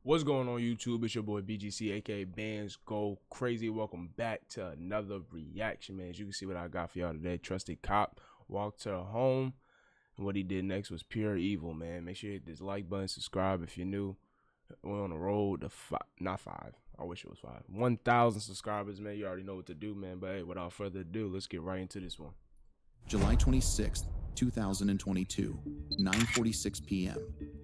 What's going on YouTube? It's your boy BGC, aka Bxndzgocrazy. Welcome back to another reaction, man. As you can see what I got for y'all today. Trusted cop walked to her home, and what he did next was pure evil, man. Make sure you hit this like button, subscribe if you're new. We're on the road to not five. I wish it was 1,000 subscribers, man. You already know what to do, man. But hey, without further ado, let's get right into this one. July 26th, 2022, 9:46 p.m.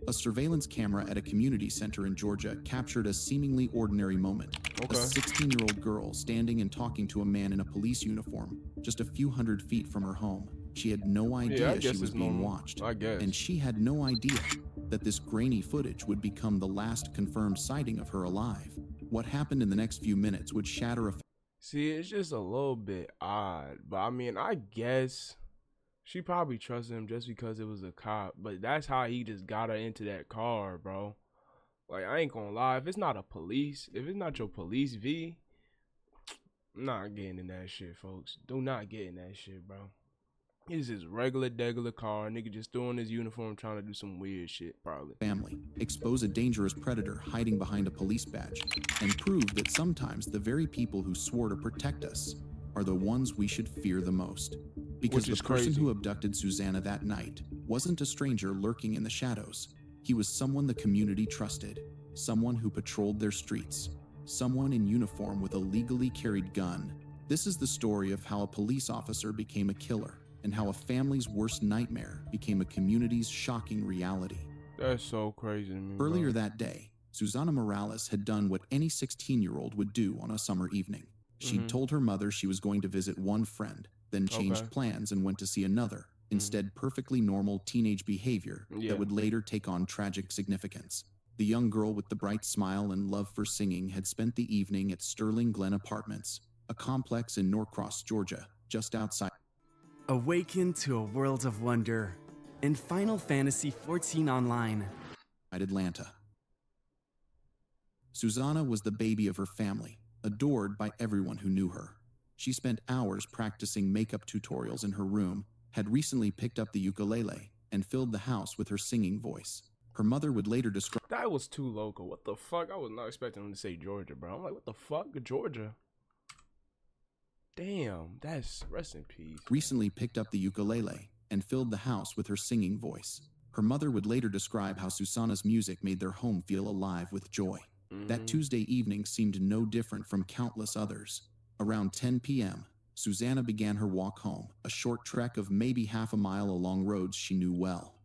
A surveillance camera at a community center in Georgia captured a seemingly ordinary moment. Okay. A 16-year-old girl standing and talking to a man in a police uniform just a few hundred feet from her home. She had no idea she was being watched. I guess. And she had no idea that this grainy footage would become the last confirmed sighting of her alive. What happened in the next few minutes would shatter a... See, it's just a little bit odd, but I mean, I guess she probably trusted him just because it was a cop, but that's how he just got her into that car, bro. Like, I ain't gonna lie, if it's not your police V, I'm not getting in that shit, folks. Do not get in that shit, bro. It's his regular car. Nigga just throwing his uniform trying to do some weird shit, probably. Family, expose a dangerous predator hiding behind a police badge, and prove that sometimes the very people who swore to protect us are the ones we should fear the most. Because the person who abducted Susanna that night wasn't a stranger lurking in the shadows. He was someone the community trusted, someone who patrolled their streets, someone in uniform with a legally carried gun. This is the story of how a police officer became a killer, and how a family's worst nightmare became a community's shocking reality. That's so crazy to me, Earlier that day, Susanna Morales had done what any 16-year-old would do on a summer evening. She'd told her mother she was going to visit one friend, then changed plans and went to see another. Instead, perfectly normal teenage behavior that would later take on tragic significance. The young girl with the bright smile and love for singing had spent the evening at Sterling Glen Apartments, a complex in Norcross, Georgia, just outside. Awaken to a world of wonder in Final Fantasy XIV Online. Atlanta. Susanna was the baby of her family, adored by everyone who knew her. She spent hours practicing makeup tutorials in her room, had recently picked up the ukulele, and filled the house with her singing voice. Her mother would later describe... That was too local. What the fuck? I was not expecting him to say Georgia, bro. I'm like, what the fuck? Georgia? Damn, that's rest in peace. Recently picked up the ukulele and filled the house with her singing voice. Her mother would later describe how Susanna's music made their home feel alive with joy. That Tuesday evening seemed no different from countless others. Around 10 p.m., Susanna began her walk home, a short trek of maybe half a mile along roads she knew well.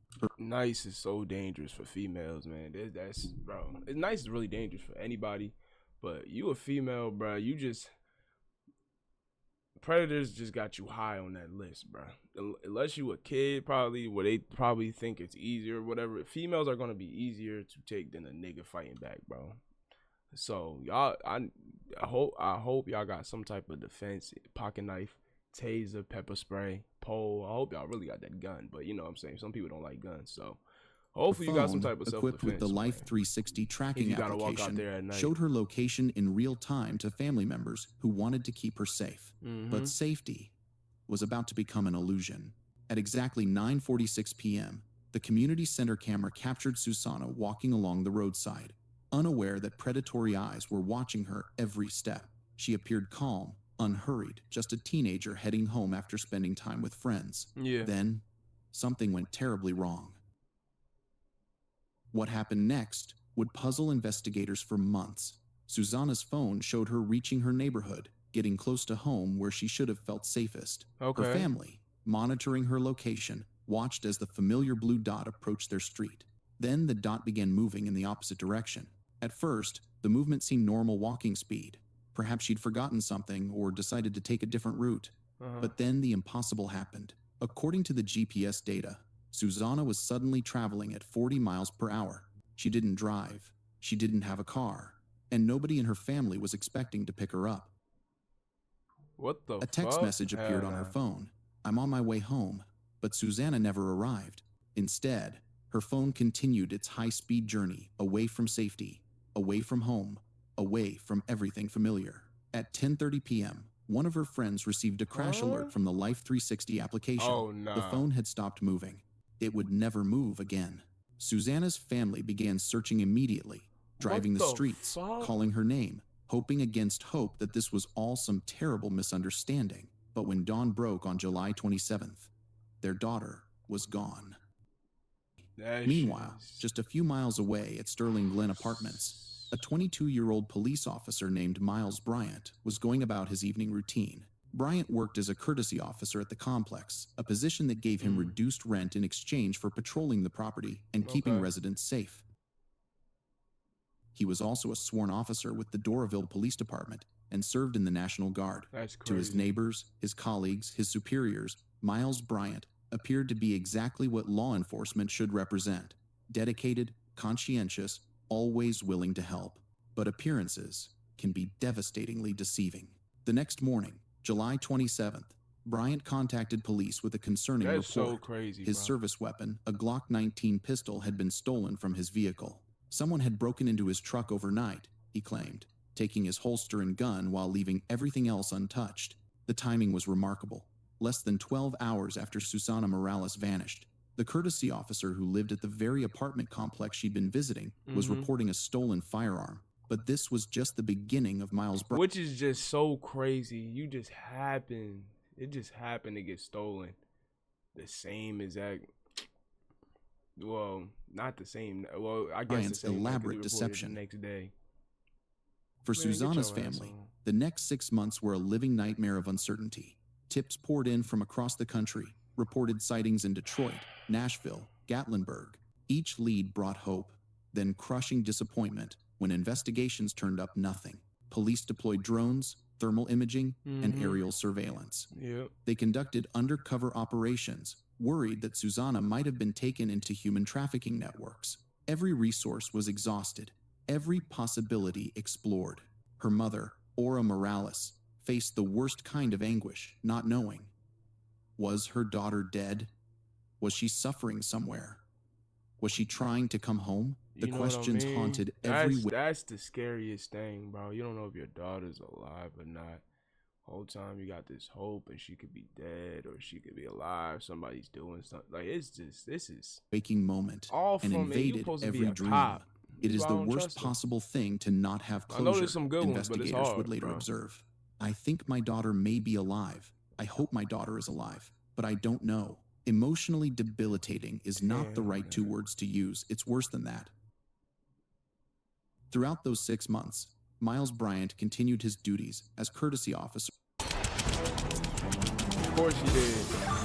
Nice is so dangerous for females, man. That's bro. Nice is really dangerous for anybody, but you a female, bro. You just... Predators just got you high on that list, bro. Unless you a kid, probably, where they probably think it's easier, whatever. Females are gonna be easier to take than a nigga fighting back, bro. So y'all, I hope y'all got some type of defense: pocket knife, taser, pepper spray, pole. I hope y'all really got that gun. But you know what I'm saying, some people don't like guns, so hopefully you got some type of self-defense. Equipped with the Life 360 tracking application, showed her location in real time to family members who wanted to keep her safe. But safety was about to become an illusion. At exactly 9:46 p.m., the community center camera captured Susanna walking along the roadside, unaware that predatory eyes were watching her every step. She appeared calm, unhurried, just a teenager heading home after spending time with friends. Then, something went terribly wrong. What happened next would puzzle investigators for months. Susanna's phone showed her reaching her neighborhood, getting close to home where she should have felt safest. Her family, monitoring her location, watched as the familiar blue dot approached their street. Then the dot began moving in the opposite direction. At first, the movement seemed normal walking speed. Perhaps she'd forgotten something or decided to take a different route. But then the impossible happened. According to the GPS data, Susanna was suddenly traveling at 40 miles per hour. She didn't drive, she didn't have a car, and nobody in her family was expecting to pick her up. What the fuck? A text message appeared on her phone. "I'm on my way home," but Susanna never arrived. Instead, her phone continued its high-speed journey away from safety, away from home, away from everything familiar. At 10:30 p.m., one of her friends received a crash alert from the Life 360 application. The phone had stopped moving. It would never move again. Susanna's family began searching immediately. driving the streets, calling her name, hoping against hope that this was all some terrible misunderstanding. But when dawn broke on July 27th, their daughter was gone. Meanwhile, just a few miles away at Sterling Glen Apartments, a 22-year-old police officer named Miles Bryant was going about his evening routine. Bryant worked as a courtesy officer at the complex, a position that gave him reduced rent in exchange for patrolling the property and keeping residents safe. He was also a sworn officer with the Doraville Police Department and served in the National Guard. To his neighbors, his colleagues, his superiors, Miles Bryant appeared to be exactly what law enforcement should represent: dedicated, conscientious, always willing to help. But appearances can be devastatingly deceiving. The next morning, July 27th, Bryant contacted police with a concerning report. So crazy, his service weapon, a Glock 19 pistol, had been stolen from his vehicle. Someone had broken into his truck overnight, he claimed, taking his holster and gun while leaving everything else untouched. The timing was remarkable. Less than 12 hours after Susana Morales vanished, the courtesy officer who lived at the very apartment complex she'd been visiting was reporting a stolen firearm. But this was just the beginning of Miles Bryant. Which is just so crazy. It just happened to get stolen. The same exact, well, not the same. Well, I guess Bryant's the same elaborate deception. The next day. For Susana's family, the next 6 months were a living nightmare of uncertainty. Tips poured in from across the country, reported sightings in Detroit, Nashville, Gatlinburg. Each lead brought hope, then crushing disappointment when investigations turned up nothing. Police deployed drones, thermal imaging, and aerial surveillance. They conducted undercover operations, worried that Susana might have been taken into human trafficking networks. Every resource was exhausted, every possibility explored. Her mother, Aura Morales, faced the worst kind of anguish, not knowing. Was her daughter dead? Was she suffering somewhere? Was she trying to come home? The questions haunted every way. That's the scariest thing, bro. You don't know if your daughter's alive or not. Whole time you got this hope, and she could be dead or she could be alive. Somebody's doing something. Like, it's just, this is waking moment all and invaded every dream. It is the worst possible thing to not have closure. I know there's some good ones, but investigators it's hard, would later bro. observe. I think my daughter may be alive. I hope my daughter is alive, but I don't know. Emotionally debilitating is not the right two words to use. It's worse than that. Throughout those 6 months, Miles Bryant continued his duties as courtesy officer. Of course he did.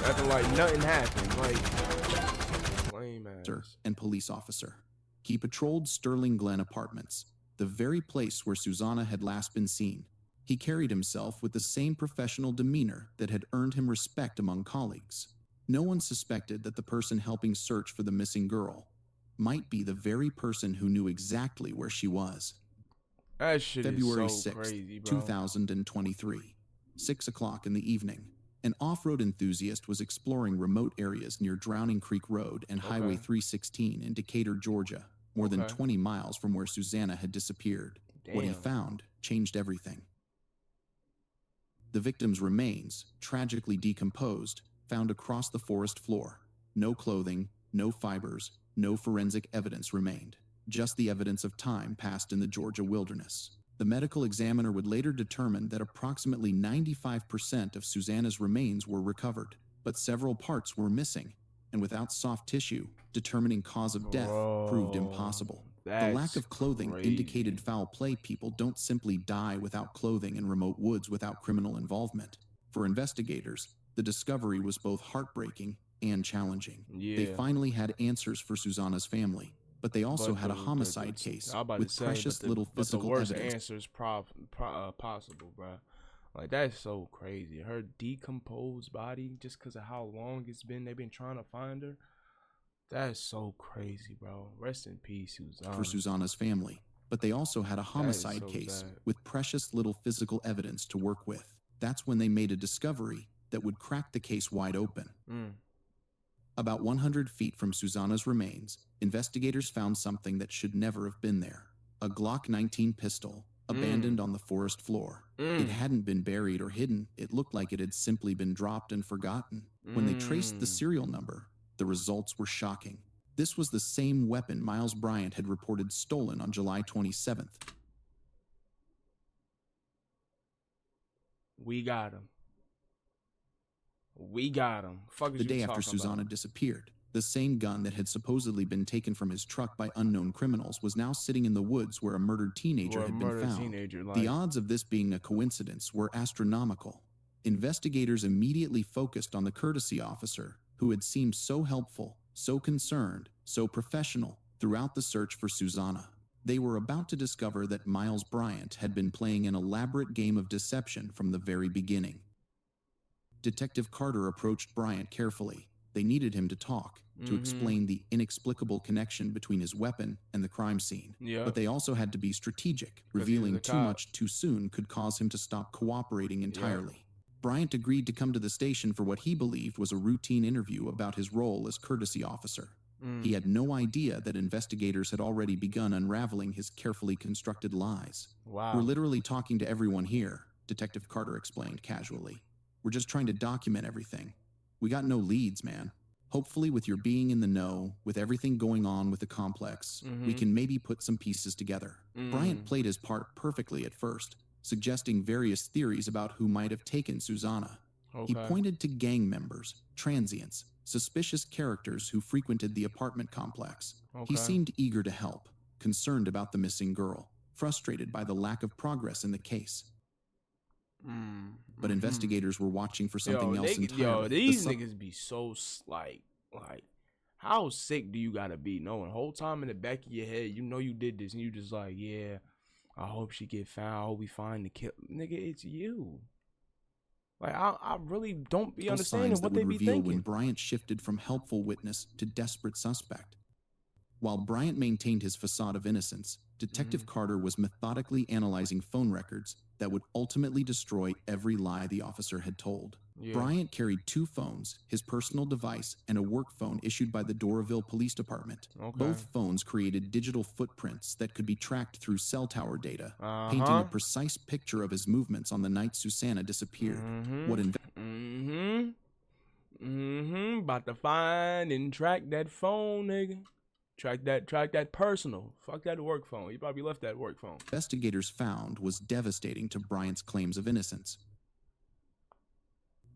Acting like nothing happened. Like, lame ass. And police officer. He patrolled Sterling Glen Apartments, the very place where Susana had last been seen. He carried himself with the same professional demeanor that had earned him respect among colleagues. No one suspected that the person helping search for the missing girl might be the very person who knew exactly where she was. That shit February is so 6th, crazy, bro. 2023, 6 o'clock in the evening. An off-road enthusiast was exploring remote areas near Drowning Creek Road and Highway 316 in Decatur, Georgia, more than 20 miles from where Susana had disappeared. What he found changed everything. The victim's remains, tragically decomposed, found across the forest floor. No clothing, no fibers, no forensic evidence remained. Just the evidence of time passed in the Georgia wilderness. The medical examiner would later determine that approximately 95% of Susana's remains were recovered, but several parts were missing, and without soft tissue, determining cause of death proved impossible. The lack of clothing indicated foul play. People don't simply die without clothing in remote woods without criminal involvement. For investigators, the discovery was both heartbreaking and challenging. They finally had answers for Susana's family, but they also had a homicide case with precious little physical evidence. The worst answers possible, bro. Like, that's so crazy. Her decomposed body, just because of how long it's been, they've been trying to find her. That's so crazy, bro. Rest in peace, Susana. For Susana's family, but they also had a homicide case with precious little physical evidence to work with. That's when they made a discovery that would crack the case wide open. About 100 feet from Susana's remains, investigators found something that should never have been there. A Glock 19 pistol, abandoned on the forest floor. It hadn't been buried or hidden. It looked like it had simply been dropped and forgotten. When they traced the serial number, the results were shocking. This was the same weapon Miles Bryant had reported stolen on July 27th. We got him. We got him. Fuck is the day you after talking Susanna about? Disappeared. The same gun that had supposedly been taken from his truck by unknown criminals was now sitting in the woods where a murdered teenager had been found. The odds of this being a coincidence were astronomical. Investigators immediately focused on the courtesy officer, who had seemed so helpful, so concerned, so professional throughout the search for Susanna. They were about to discover that Miles Bryant had been playing an elaborate game of deception from the very beginning. Detective Carter approached Bryant carefully. They needed him to talk, to explain the inexplicable connection between his weapon and the crime scene. But they also had to be strategic. Revealing too much too soon could cause him to stop cooperating entirely. Bryant agreed to come to the station for what he believed was a routine interview about his role as courtesy officer. He had no idea that investigators had already begun unraveling his carefully constructed lies. Wow. We're literally talking to everyone here, Detective Carter explained casually. We're just trying to document everything. We got no leads, man. Hopefully with your being in the know, with everything going on with the complex, we can maybe put some pieces together. Bryant played his part perfectly at first, suggesting various theories about who might have taken Susanna. He pointed to gang members, transients, suspicious characters who frequented the apartment complex. He seemed eager to help, concerned about the missing girl, frustrated by the lack of progress in the case. But investigators were watching for something else entirely. These niggas be so like, how sick do you gotta be knowing the whole time in the back of your head, you know you did this, and you just like, yeah, I hope she get found. I hope we find the kill. Nigga, it's you. Like, I really don't be understanding what they be thinking. When Bryant shifted from helpful witness to desperate suspect. While Bryant maintained his facade of innocence, Detective Carter was methodically analyzing phone records that would ultimately destroy every lie the officer had told. Bryant carried 2 phones, his personal device, and a work phone issued by the Doraville Police Department. Both phones created digital footprints that could be tracked through cell tower data, painting a precise picture of his movements on the night Susanna disappeared. About to find and track that phone, nigga. Track that personal. Fuck that work phone. He probably left that work phone. Investigators found was devastating to Bryant's claims of innocence.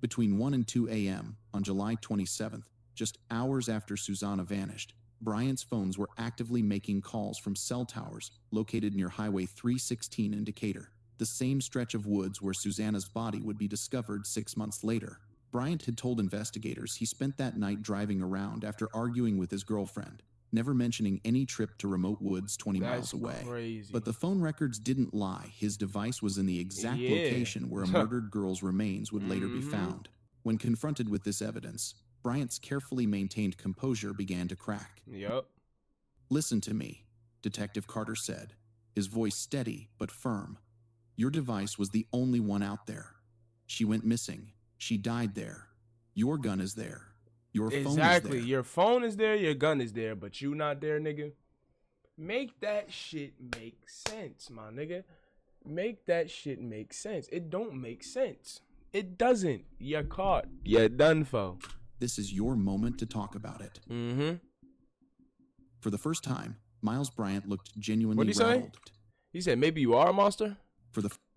Between 1 and 2 a.m. on July 27th, just hours after Susanna vanished, Bryant's phones were actively making calls from cell towers located near Highway 316 in Decatur, the same stretch of woods where Susanna's body would be discovered 6 months later. Bryant had told investigators he spent that night driving around after arguing with his girlfriend, never mentioning any trip to remote woods 20 miles away. Crazy. But the phone records didn't lie. His device was in the exact location where a murdered girl's remains would later be found. When confronted with this evidence, Bryant's carefully maintained composure began to crack. Listen to me, Detective Carter said, his voice steady but firm. Your device was the only one out there. She went missing. She died there. Your gun is there. Your phone is there. Your phone is there, your gun is there, but you not there, nigga. Make that shit make sense, my nigga. Make that shit make sense. It don't make sense. It doesn't. You're caught. You're done for. This is your moment to talk about it. For the first time, Miles Bryant looked genuinely rattled. What'd he say? He said, maybe you are a monster?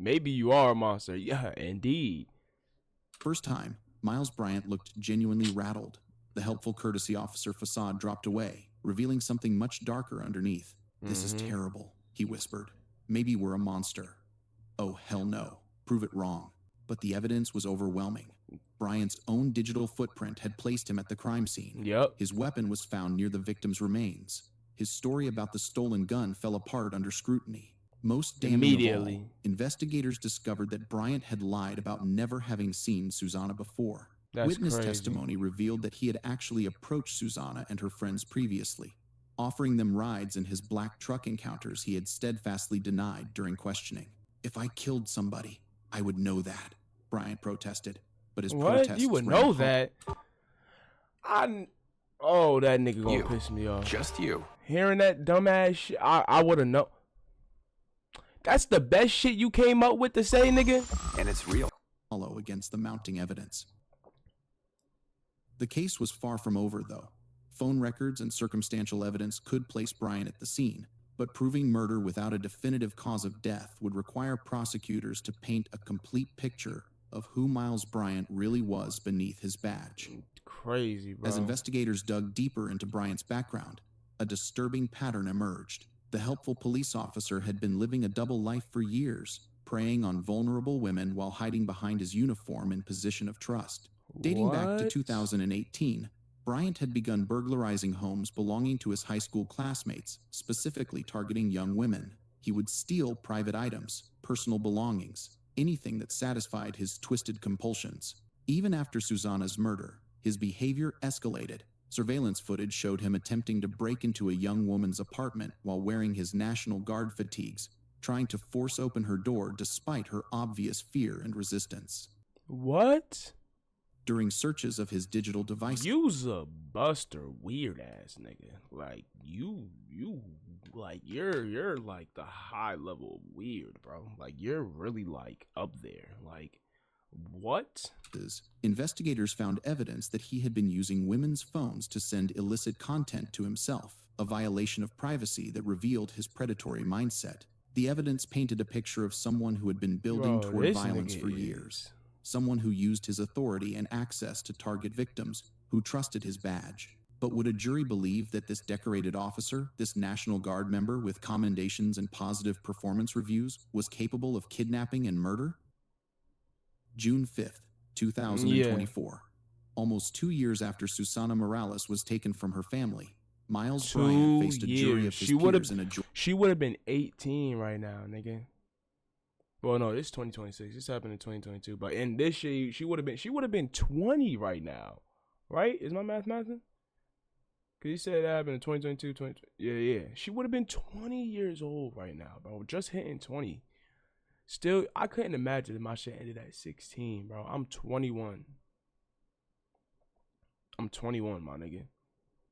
Maybe you are a monster. Yeah, indeed. First time, Miles Bryant looked genuinely rattled. The helpful courtesy officer facade dropped away, revealing something much darker underneath. This is terrible, he whispered. Maybe we're a monster. Oh, hell no. Prove it wrong. But the evidence was overwhelming. Bryant's own digital footprint had placed him at the crime scene. His weapon was found near the victim's remains. His story about the stolen gun fell apart under scrutiny. Most damning of all, investigators discovered that Bryant had lied about never having seen Susanna before. Witness testimony revealed that he had actually approached Susanna and her friends previously, offering them rides in his black truck encounters he had steadfastly denied during questioning. If I killed somebody, I would know that, Bryant protested. But his protests You would know that? Oh, that nigga gonna piss me off. Just you. Hearing that dumbass shit, I would have known. That's the best shit you came up with to say, nigga? And it's real. Against the mounting evidence. The case was far from over, though. Phone records and circumstantial evidence could place Bryant at the scene, but proving murder without a definitive cause of death would require prosecutors to paint a complete picture of who Miles Bryant really was beneath his badge. Crazy, bro. As investigators dug deeper into Bryant's background, a disturbing pattern emerged. The helpful police officer had been living a double life for years, preying on vulnerable women while hiding behind his uniform in position of trust. Dating back to 2018, Bryant had begun burglarizing homes belonging to his high school classmates, specifically targeting young women. He would steal private items, personal belongings, anything that satisfied his twisted compulsions. Even after Susanna's murder, his behavior escalated. Surveillance footage showed him attempting to break into a young woman's apartment while wearing his National Guard fatigues, trying to force open her door despite her obvious fear and resistance. What? During searches of his digital devices, You's a buster weird ass nigga. Like you're like the high level weird, bro. Like you're really like up there. Like what? Investigators found evidence that he had been using women's phones to send illicit content to himself, a violation of privacy that revealed his predatory mindset. The evidence painted a picture of someone who had been building toward violence for years. Someone who used his authority and access to target victims, who trusted his badge. But would a jury believe that this decorated officer, this National Guard member with commendations and positive performance reviews, was capable of kidnapping and murder? June 5th, 2024. Almost 2 years after Susana Morales was taken from her family, Miles Bryant faced a jury of his peers in a She would have been 18 right now, nigga. Well, no, this is 2026. This happened in 2022. But in this year, she would have been 20 right now. Right? Is my math mathing? Because you said that happened in 2022, 2020. Yeah. She would have been 20 years old right now, bro. Just hitting 20. Still, I couldn't imagine if my shit ended at 16, bro. I'm 21. I'm 21, my nigga.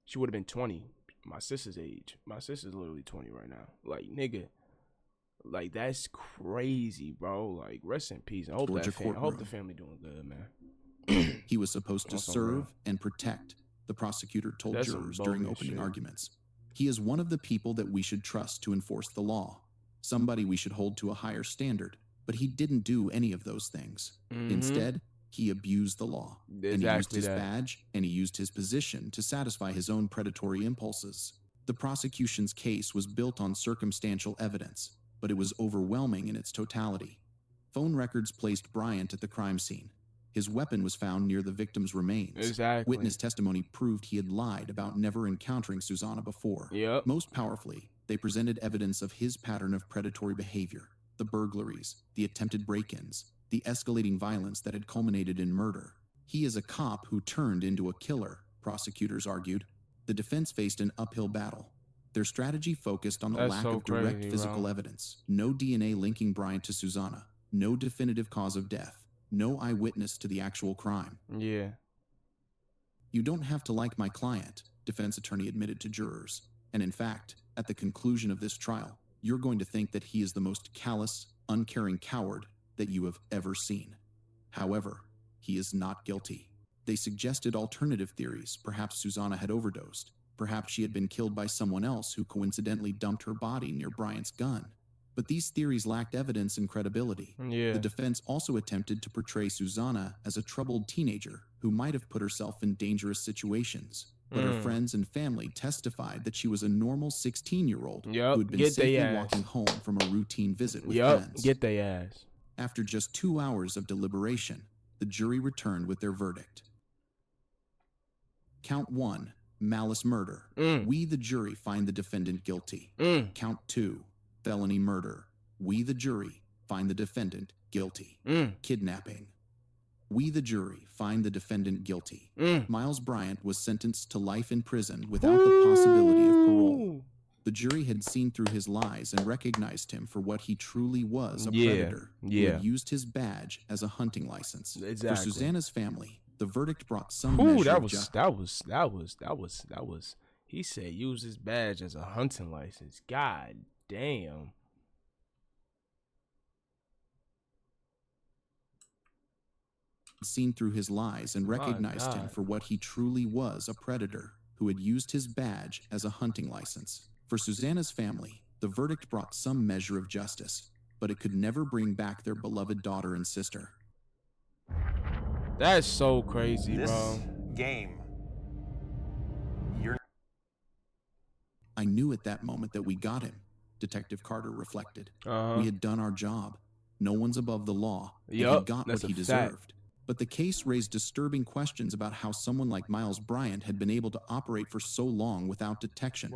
She would have been 20. My sister's age. My sister's literally 20 right now. Like, nigga. Like, that's crazy, bro. Like, rest in peace. I hope the family doing good, man. He was supposed to serve and protect, the prosecutor told jurors during opening arguments. He is one of the people that we should trust to enforce the law. Somebody we should hold to a higher standard. But he didn't do any of those things. Instead, he abused the law. And he used his badge, and he used his position to satisfy his own predatory impulses. The prosecution's case was built on circumstantial evidence, but it was overwhelming in its totality. Phone records placed Bryant at the crime scene. His weapon was found near the victim's remains. Witness testimony proved he had lied about never encountering Susanna before. Most powerfully, they presented evidence of his pattern of predatory behavior, the burglaries, the attempted break-ins, the escalating violence that had culminated in murder. He is a cop who turned into a killer, prosecutors argued. The defense faced an uphill battle. Their strategy focused on the lack of direct physical evidence. No DNA linking Bryant to Susanna. No definitive cause of death. No eyewitness to the actual crime. Yeah. You don't have to like my client, defense attorney admitted to jurors. And in fact, at the conclusion of this trial, you're going to think that he is the most callous, uncaring coward that you have ever seen. However, he is not guilty. They suggested alternative theories. Perhaps Susanna had overdosed. Perhaps she had been killed by someone else who coincidentally dumped her body near Bryant's gun. But these theories lacked evidence and credibility. The defense also attempted to portray Susanna as a troubled teenager who might have put herself in dangerous situations. But her friends and family testified that she was a normal 16-year-old who had been safely walking home from a routine visit with friends. After just 2 hours of deliberation, the jury returned with their verdict. Count 1, malice murder. We, the jury, find the defendant guilty. Count 2, felony murder. We, the jury, find the defendant guilty. Kidnapping. We, the jury, find the defendant guilty. Miles Bryant was sentenced to life in prison without the possibility of parole. The jury had seen through his lies and recognized him for what he truly was, a predator who had used his badge as a hunting license. For Susanna's family, the verdict brought some measure of justice. That was. He said use his badge as a hunting license. God damn. Seen through his lies and recognized him for what he truly was, a predator who had used his badge as a hunting license. For Susanna's family, the verdict brought some measure of justice, but it could never bring back their beloved daughter and sister. That's so crazy, bro. Game. I knew at that moment that we got him, Detective Carter reflected. We had done our job. No one's above the law, and he got what he deserved. But the case raised disturbing questions about how someone like Miles Bryant had been able to operate for so long without detection.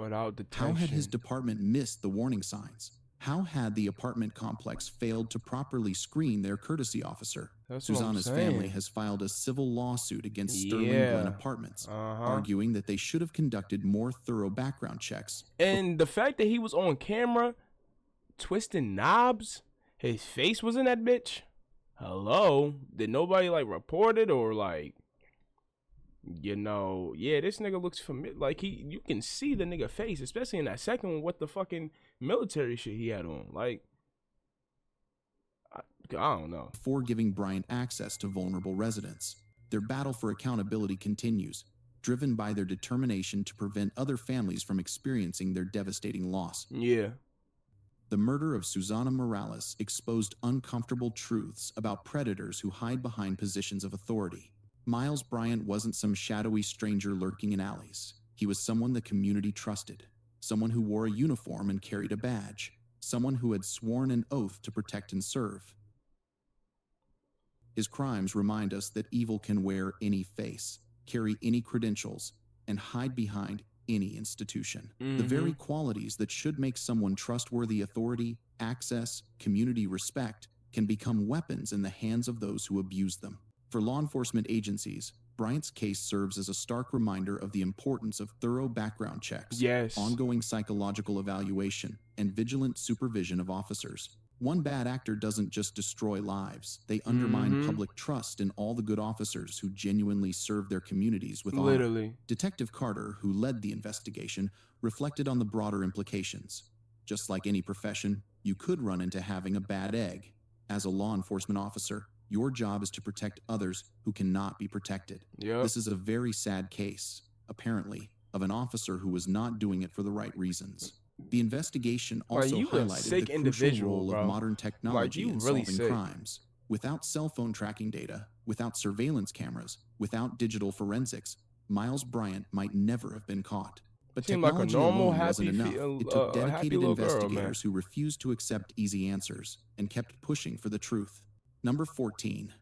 How had his department missed the warning signs? How had the apartment complex failed to properly screen their courtesy officer? Susanna's family has filed a civil lawsuit against Sterling Glen Apartments, arguing that they should have conducted more thorough background checks. And the fact that he was on camera twisting knobs, his face was in that bitch. Hello? Did nobody like report it or like, you know, yeah, this nigga looks familiar. Like you can see the nigga face, especially in that second one with the fucking military shit he had on. Like, I don't know. Before giving Bryant access to vulnerable residents, their battle for accountability continues, driven by their determination to prevent other families from experiencing their devastating loss. Yeah. The murder of Susana Morales exposed uncomfortable truths about predators who hide behind positions of authority. Miles Bryant wasn't some shadowy stranger lurking in alleys. He was someone the community trusted, someone who wore a uniform and carried a badge, someone who had sworn an oath to protect and serve. His crimes remind us that evil can wear any face, carry any credentials, and hide behind any institution. The very qualities that should make someone trustworthy: authority, access, community respect, can become weapons in the hands of those who abuse them. For law enforcement agencies, Bryant's case serves as a stark reminder of the importance of thorough background checks, ongoing psychological evaluation, and vigilant supervision of officers. One bad actor doesn't just destroy lives, they undermine public trust in all the good officers who genuinely serve their communities with honor. Detective Carter, who led the investigation, reflected on the broader implications. Just like any profession, you could run into having a bad egg. As a law enforcement officer, your job is to protect others who cannot be protected. This is a very sad case, apparently, of an officer who was not doing it for the right reasons. The investigation also highlighted the crucial role of modern technology in solving crimes. Without cell phone tracking data, without surveillance cameras, without digital forensics, Miles Bryant might never have been caught. But technology alone wasn't enough. It took dedicated investigators who refused to accept easy answers and kept pushing for the truth. Number 14.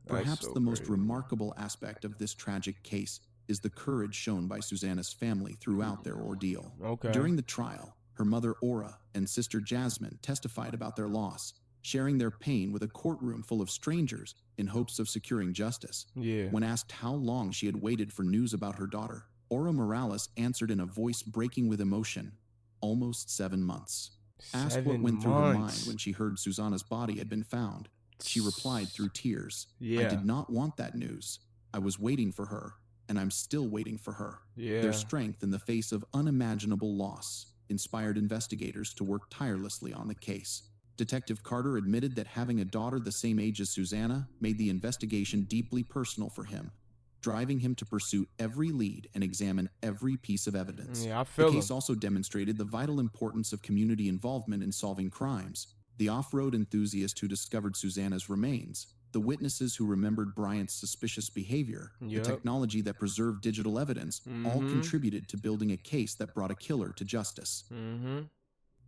Perhaps the most remarkable aspect of this tragic case is the courage shown by Susanna's family throughout their ordeal. During the trial, her mother Aura and sister Jasmine testified about their loss, sharing their pain with a courtroom full of strangers in hopes of securing justice. When asked how long she had waited for news about her daughter, Aura Morales answered in a voice breaking with emotion, "Almost 7 months." Asked what went through her mind when she heard Susanna's body had been found, she replied through tears, "I did not want that news. I was waiting for her, and I'm still waiting for her." Their strength in the face of unimaginable loss inspired investigators to work tirelessly on the case. Detective Carter admitted that having a daughter the same age as Susanna made the investigation deeply personal for him, driving him to pursue every lead and examine every piece of evidence. The case also demonstrated the vital importance of community involvement in solving crimes. The off-road enthusiast who discovered Susanna's remains, the witnesses who remembered Bryant's suspicious behavior, the technology that preserved digital evidence, all contributed to building a case that brought a killer to justice.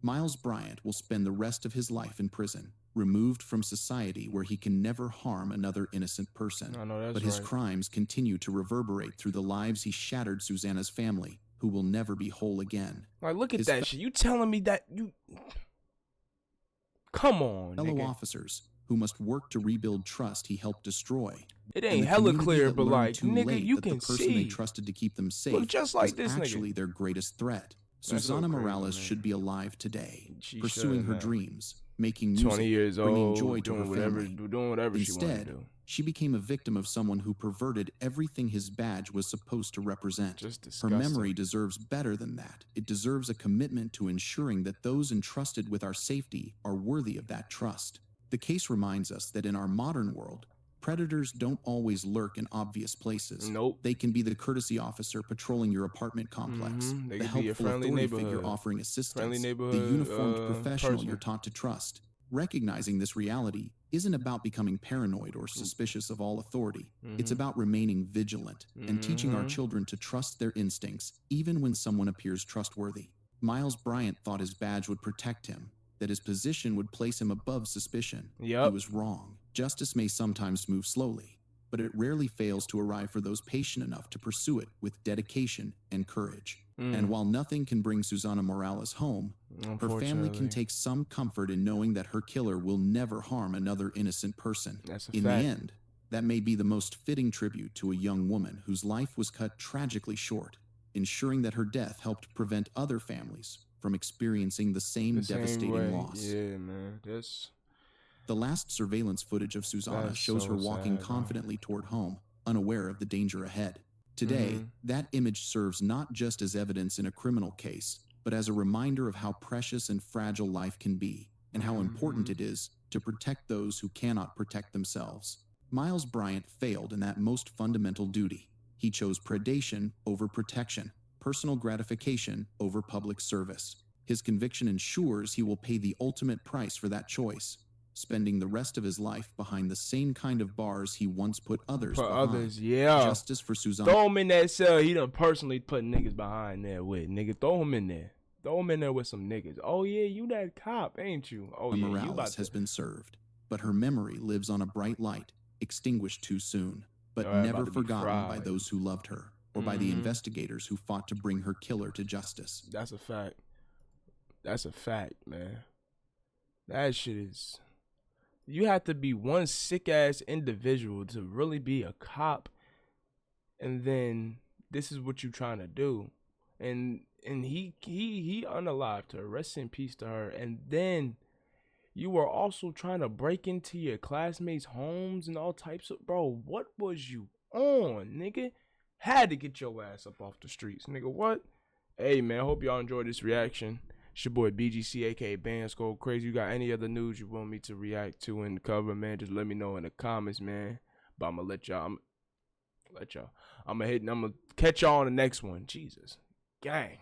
Miles Bryant will spend the rest of his life in prison, removed from society where he can never harm another innocent person. But his crimes continue to reverberate through the lives he shattered Susanna's family, who will never be whole again. Like, look at that shit. You telling me that you... Come on, fellow officers who must work to rebuild trust he helped destroy. It ain't hella clear, but like, nigga, you can the person they trusted to keep them safe look just like is this actually their greatest threat. Susana Morales should be alive today, pursuing her dreams, making music, 20 years bringing old, joy to her family. Doing whatever she wanted to Instead, do. she became a victim of someone who perverted everything his badge was supposed to represent. Her memory deserves better than that. It deserves a commitment to ensuring that those entrusted with our safety are worthy of that trust. The case reminds us that in our modern world, Predators don't always lurk in obvious places. Nope. They can be the courtesy officer patrolling your apartment complex, They the could be a helpful friendly authority figure neighborhood. offering assistance, the neighborhood uniformed professional person. you're taught to trust. Recognizing this reality isn't about becoming paranoid or suspicious of all authority. It's about remaining vigilant and teaching our children to trust their instincts, even when someone appears trustworthy. Miles Bryant thought his badge would protect him, that his position would place him above suspicion. He was wrong. Justice may sometimes move slowly, but it rarely fails to arrive for those patient enough to pursue it with dedication and courage. And while nothing can bring Susana Morales home, her family can take some comfort in knowing that her killer will never harm another innocent person. In the end, that may be the most fitting tribute to a young woman whose life was cut tragically short, ensuring that her death helped prevent other families from experiencing the same devastating loss. Yeah, man. The last surveillance footage of Susana shows her walking confidently toward home, unaware of the danger ahead. Today, that image serves not just as evidence in a criminal case, but as a reminder of how precious and fragile life can be, and how important it is to protect those who cannot protect themselves. Miles Bryant failed in that most fundamental duty. He chose predation over protection, personal gratification over public service. His conviction ensures he will pay the ultimate price for that choice, spending the rest of his life behind the same kind of bars he once put others behind. Justice for Susana. Throw him in that cell. He done personally put niggas behind there with. Nigga, throw him in there. Throw him in there with some niggas. Oh, yeah, you that cop, ain't you? Oh, yeah, Morales you about to... has been served, but her memory lives on a bright light, extinguished too soon, but never forgotten by those who loved her, or by the investigators who fought to bring her killer to justice. That's a fact. That's a fact, man. That shit is... You have to be one sick-ass individual to really be a cop, and then this is what you trying to do. And he unalived her. Rest in peace to her. And then you were also trying to break into your classmates' homes and all types of... Bro, what was you on, nigga? Had to get your ass up off the streets, nigga. What? Hey, man, I hope y'all enjoyed this reaction. It's your boy BGC, aka Bxndzgocrazy. You got any other news you want me to react to in the cover, man? Just let me know in the comments, man. But I'm gonna I'm gonna catch y'all on the next one. Jesus, gang.